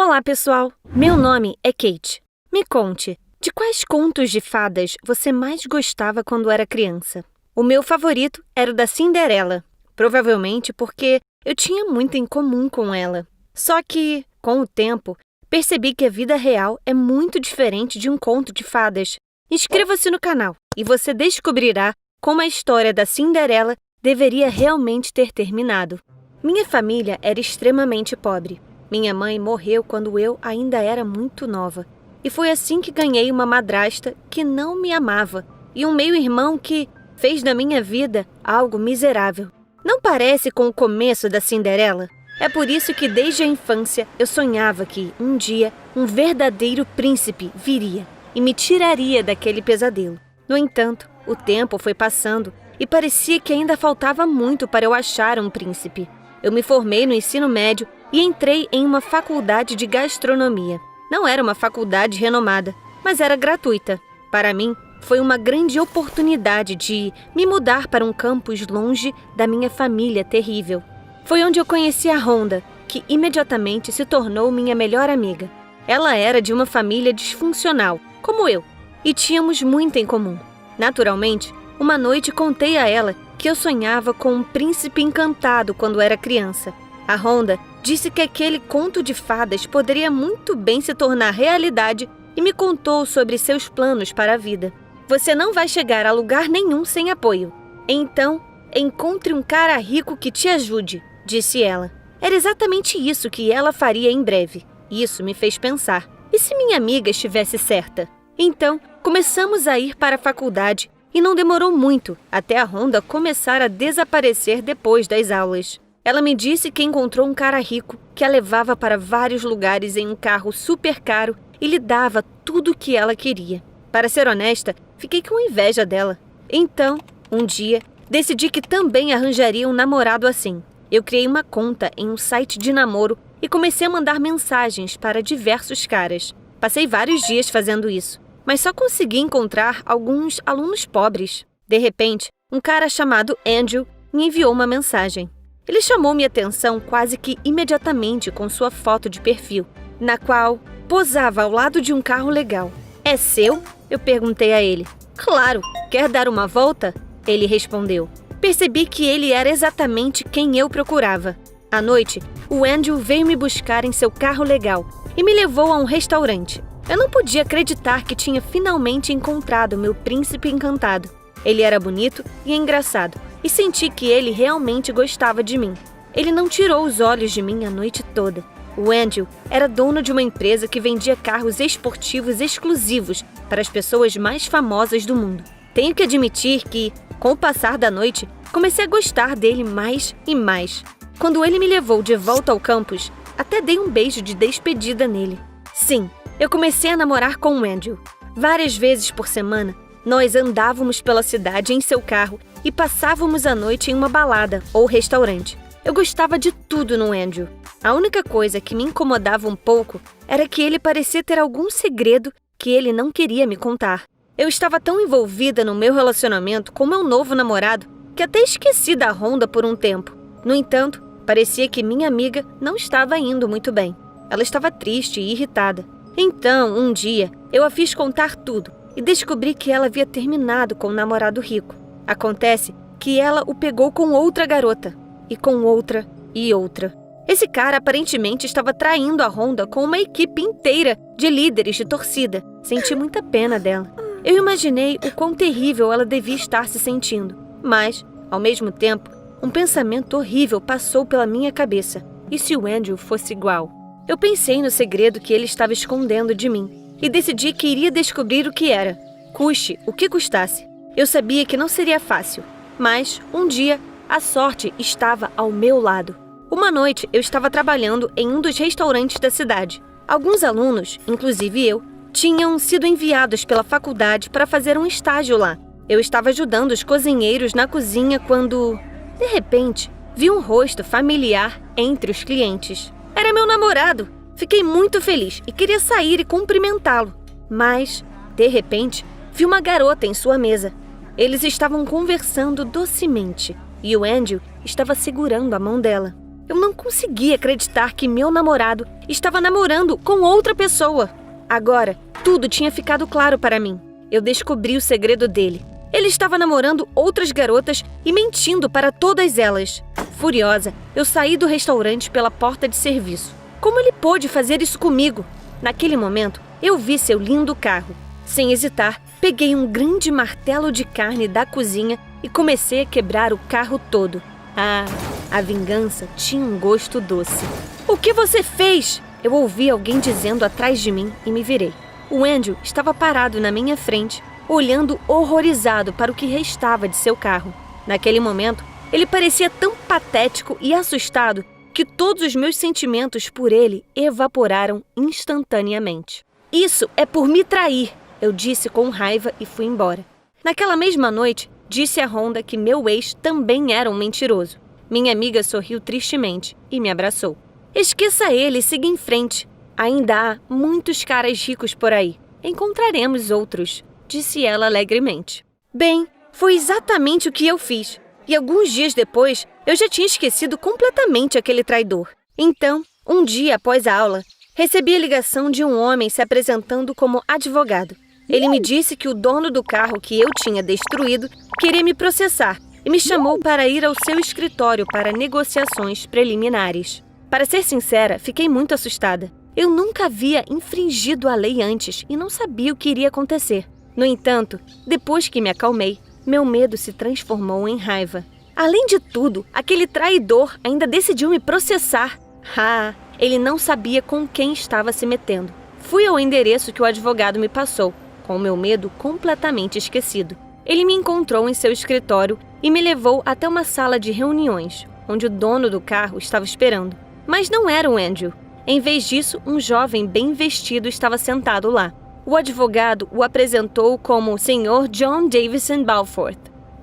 Olá, pessoal! Meu nome é Kate. Me conte, de quais contos de fadas você mais gostava quando era criança? O meu favorito era o da Cinderela, provavelmente porque eu tinha muito em comum com ela. Só que, com o tempo, percebi que a vida real é muito diferente de um conto de fadas. Inscreva-se no canal e você descobrirá como a história da Cinderela deveria realmente ter terminado. Minha família era extremamente pobre. Minha mãe morreu quando eu ainda era muito nova. E foi assim que ganhei uma madrasta que não me amava e um meio-irmão que fez da minha vida algo miserável. Não parece com o começo da Cinderela? É por isso que desde a infância eu sonhava que, um dia, um verdadeiro príncipe viria e me tiraria daquele pesadelo. No entanto, o tempo foi passando e parecia que ainda faltava muito para eu achar um príncipe. Eu me formei no ensino médio e entrei em uma faculdade de gastronomia. Não era uma faculdade renomada, mas era gratuita. Para mim, foi uma grande oportunidade de me mudar para um campus longe da minha família terrível. Foi onde eu conheci a Rhonda, que imediatamente se tornou minha melhor amiga. Ela era de uma família disfuncional, como eu, e tínhamos muito em comum. Naturalmente, uma noite contei a ela que eu sonhava com um príncipe encantado quando era criança. A Rhonda disse que aquele conto de fadas poderia muito bem se tornar realidade e me contou sobre seus planos para a vida. Você não vai chegar a lugar nenhum sem apoio. Então, encontre um cara rico que te ajude, disse ela. Era exatamente isso que ela faria em breve. Isso me fez pensar. E se minha amiga estivesse certa? Então, começamos a ir para a faculdade e não demorou muito até a Rhonda começar a desaparecer depois das aulas. Ela me disse que encontrou um cara rico que a levava para vários lugares em um carro super caro e lhe dava tudo o que ela queria. Para ser honesta, fiquei com inveja dela. Então, um dia, decidi que também arranjaria um namorado assim. Eu criei uma conta em um site de namoro e comecei a mandar mensagens para diversos caras. Passei vários dias fazendo isso, mas só consegui encontrar alguns alunos pobres. De repente, um cara chamado Andrew me enviou uma mensagem. Ele chamou minha atenção quase que imediatamente com sua foto de perfil, na qual posava ao lado de um carro legal. É seu? Eu perguntei a ele. Claro, quer dar uma volta? Ele respondeu. Percebi que ele era exatamente quem eu procurava. À noite, o Andrew veio me buscar em seu carro legal e me levou a um restaurante. Eu não podia acreditar que tinha finalmente encontrado meu príncipe encantado. Ele era bonito e engraçado, e senti que ele realmente gostava de mim. Ele não tirou os olhos de mim a noite toda. O Andrew era dono de uma empresa que vendia carros esportivos exclusivos para as pessoas mais famosas do mundo. Tenho que admitir que, com o passar da noite, comecei a gostar dele mais e mais. Quando ele me levou de volta ao campus, até dei um beijo de despedida nele. Sim, eu comecei a namorar com o Andrew. Várias vezes por semana, nós andávamos pela cidade em seu carro e passávamos a noite em uma balada ou restaurante. Eu gostava de tudo no Andrew. A única coisa que me incomodava um pouco era que ele parecia ter algum segredo que ele não queria me contar. Eu estava tão envolvida no meu relacionamento com meu novo namorado que até esqueci da Rhonda por um tempo. No entanto, parecia que minha amiga não estava indo muito bem. Ela estava triste e irritada. Então, um dia, eu a fiz contar tudo e descobri que ela havia terminado com um namorado rico. Acontece que ela o pegou com outra garota, e com outra e outra. Esse cara aparentemente estava traindo a Rhonda com uma equipe inteira de líderes de torcida. Senti muita pena dela. Eu imaginei o quão terrível ela devia estar se sentindo. Mas, ao mesmo tempo, um pensamento horrível passou pela minha cabeça. E se o Andrew fosse igual? Eu pensei no segredo que ele estava escondendo de mim e decidi que iria descobrir o que era, custe o que custasse. Eu sabia que não seria fácil, mas, um dia, a sorte estava ao meu lado. Uma noite, eu estava trabalhando em um dos restaurantes da cidade. Alguns alunos, inclusive eu, tinham sido enviados pela faculdade para fazer um estágio lá. Eu estava ajudando os cozinheiros na cozinha quando, de repente, vi um rosto familiar entre os clientes. Era meu namorado! Fiquei muito feliz e queria sair e cumprimentá-lo. Mas, de repente, vi uma garota em sua mesa. Eles estavam conversando docemente e o Andrew estava segurando a mão dela. Eu não conseguia acreditar que meu namorado estava namorando com outra pessoa. Agora, tudo tinha ficado claro para mim. Eu descobri o segredo dele. Ele estava namorando outras garotas e mentindo para todas elas. Furiosa, eu saí do restaurante pela porta de serviço. Como ele pôde fazer isso comigo? Naquele momento, eu vi seu lindo carro. Sem hesitar, peguei um grande martelo de carne da cozinha e comecei a quebrar o carro todo. Ah, a vingança tinha um gosto doce. O que você fez? Eu ouvi alguém dizendo atrás de mim e me virei. O Andrew estava parado na minha frente, olhando horrorizado para o que restava de seu carro. Naquele momento, ele parecia tão patético e assustado que todos os meus sentimentos por ele evaporaram instantaneamente. Isso é por me trair, eu disse com raiva e fui embora. Naquela mesma noite, disse a Rhonda que meu ex também era um mentiroso. Minha amiga sorriu tristemente e me abraçou. Esqueça ele e siga em frente. Ainda há muitos caras ricos por aí. Encontraremos outros, disse ela alegremente. Bem, foi exatamente o que eu fiz. E alguns dias depois, eu já tinha esquecido completamente aquele traidor. Então, um dia após a aula, recebi a ligação de um homem se apresentando como advogado. Ele me disse que o dono do carro que eu tinha destruído queria me processar e me chamou para ir ao seu escritório para negociações preliminares. Para ser sincera, fiquei muito assustada. Eu nunca havia infringido a lei antes e não sabia o que iria acontecer. No entanto, depois que me acalmei, meu medo se transformou em raiva. Além de tudo, aquele traidor ainda decidiu me processar. Ah, ele não sabia com quem estava se metendo. Fui ao endereço que o advogado me passou, com o meu medo completamente esquecido. Ele me encontrou em seu escritório e me levou até uma sala de reuniões, onde o dono do carro estava esperando. Mas não era o Andrew. Em vez disso, um jovem bem vestido estava sentado lá. O advogado o apresentou como o Sr. John Davison Balfour.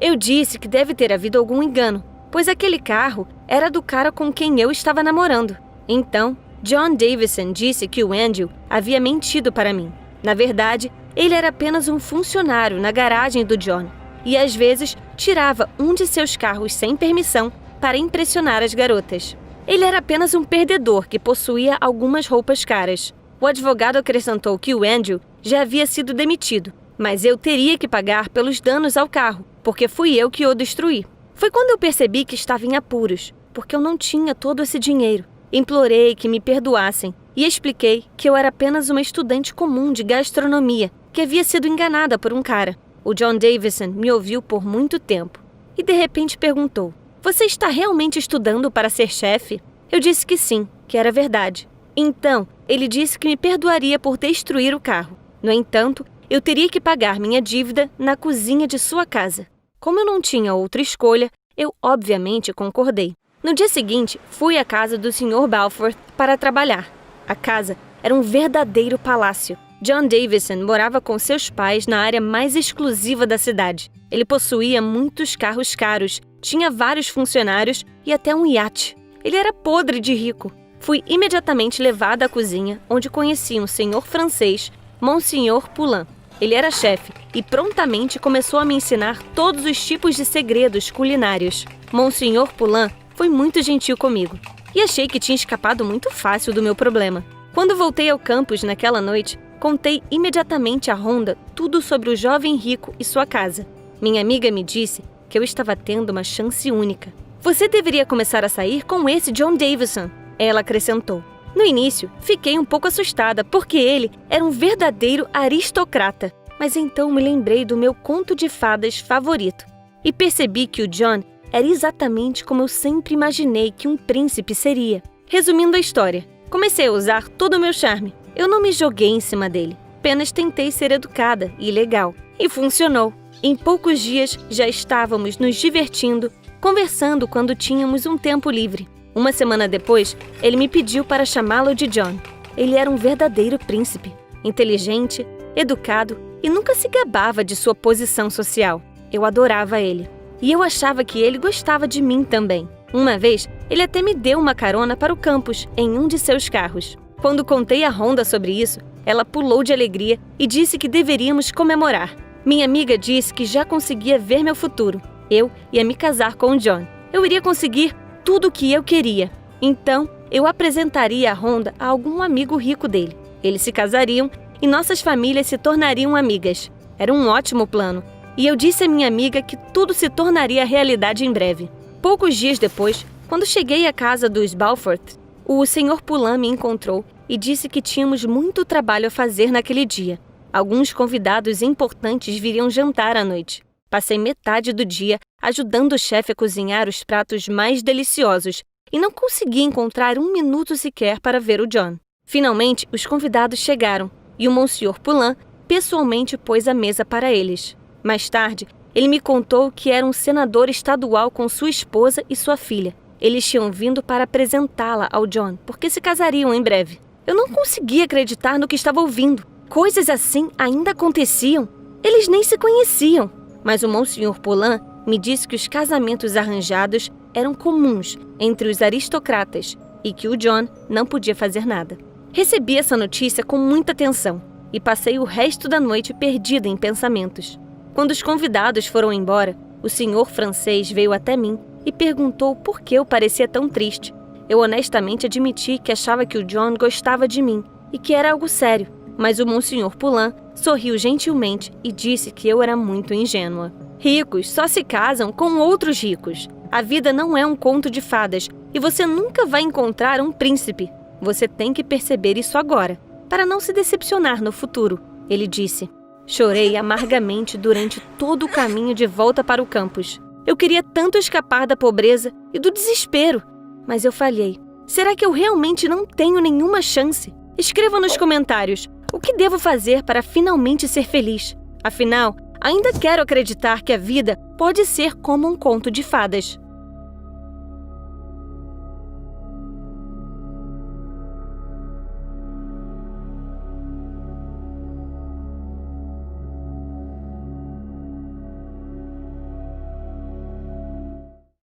Eu disse que deve ter havido algum engano, pois aquele carro era do cara com quem eu estava namorando. Então, John Davison disse que o Andrew havia mentido para mim. Na verdade, ele era apenas um funcionário na garagem do John e às vezes tirava um de seus carros sem permissão para impressionar as garotas. Ele era apenas um perdedor que possuía algumas roupas caras. O advogado acrescentou que o Andrew já havia sido demitido, mas eu teria que pagar pelos danos ao carro, porque fui eu que o destruí. Foi quando eu percebi que estava em apuros, porque eu não tinha todo esse dinheiro. Implorei que me perdoassem e expliquei que eu era apenas uma estudante comum de gastronomia que havia sido enganada por um cara. O John Davison me ouviu por muito tempo e de repente perguntou: "Você está realmente estudando para ser chefe?" Eu disse que sim, que era verdade. Então, ele disse que me perdoaria por destruir o carro. No entanto, eu teria que pagar minha dívida na cozinha de sua casa. Como eu não tinha outra escolha, eu obviamente concordei. No dia seguinte, fui à casa do Sr. Balfour para trabalhar. A casa era um verdadeiro palácio. John Davison morava com seus pais na área mais exclusiva da cidade. Ele possuía muitos carros caros, tinha vários funcionários e até um iate. Ele era podre de rico. Fui imediatamente levada à cozinha, onde conheci um senhor francês, Monsieur Poulain. Ele era chefe e prontamente começou a me ensinar todos os tipos de segredos culinários. Monsieur Poulain foi muito gentil comigo e achei que tinha escapado muito fácil do meu problema. Quando voltei ao campus naquela noite, contei imediatamente a Rhonda tudo sobre o jovem rico e sua casa. Minha amiga me disse que eu estava tendo uma chance única. "Você deveria começar a sair com esse John Davison", ela acrescentou. No início, fiquei um pouco assustada porque ele era um verdadeiro aristocrata, mas então me lembrei do meu conto de fadas favorito e percebi que o John era exatamente como eu sempre imaginei que um príncipe seria. Resumindo a história, comecei a usar todo o meu charme. Eu não me joguei em cima dele, apenas tentei ser educada e legal. E funcionou. Em poucos dias já estávamos nos divertindo, conversando quando tínhamos um tempo livre. Uma semana depois, ele me pediu para chamá-lo de John. Ele era um verdadeiro príncipe, inteligente, educado e nunca se gabava de sua posição social. Eu adorava ele. E eu achava que ele gostava de mim também. Uma vez, ele até me deu uma carona para o campus em um de seus carros. Quando contei a Rhonda sobre isso, ela pulou de alegria e disse que deveríamos comemorar. Minha amiga disse que já conseguia ver meu futuro. Eu ia me casar com o John. Eu iria conseguir tudo o que eu queria. Então, eu apresentaria a Rhonda a algum amigo rico dele. Eles se casariam e nossas famílias se tornariam amigas. Era um ótimo plano. E eu disse à minha amiga que tudo se tornaria realidade em breve. Poucos dias depois, quando cheguei à casa dos Balfour, o Sr. Poulain me encontrou e disse que tínhamos muito trabalho a fazer naquele dia. Alguns convidados importantes viriam jantar à noite. Passei metade do dia ajudando o chefe a cozinhar os pratos mais deliciosos e não consegui encontrar um minuto sequer para ver o John. Finalmente, os convidados chegaram e o Monsieur Poulain pessoalmente pôs a mesa para eles. Mais tarde, ele me contou que era um senador estadual com sua esposa e sua filha. Eles tinham vindo para apresentá-la ao John, porque se casariam em breve. Eu não conseguia acreditar no que estava ouvindo. Coisas assim ainda aconteciam. Eles nem se conheciam. Mas o Monsieur Poulain me disse que os casamentos arranjados eram comuns entre os aristocratas e que o John não podia fazer nada. Recebi essa notícia com muita atenção e passei o resto da noite perdida em pensamentos. Quando os convidados foram embora, o senhor francês veio até mim e perguntou por que eu parecia tão triste. Eu honestamente admiti que achava que o John gostava de mim e que era algo sério, mas o Monsieur Poulain sorriu gentilmente e disse que eu era muito ingênua. Ricos só se casam com outros ricos. A vida não é um conto de fadas e você nunca vai encontrar um príncipe. Você tem que perceber isso agora, para não se decepcionar no futuro, ele disse. Chorei amargamente durante todo o caminho de volta para o campus. Eu queria tanto escapar da pobreza e do desespero, mas eu falhei. Será que eu realmente não tenho nenhuma chance? Escreva nos comentários o que devo fazer para finalmente ser feliz. Afinal, ainda quero acreditar que a vida pode ser como um conto de fadas.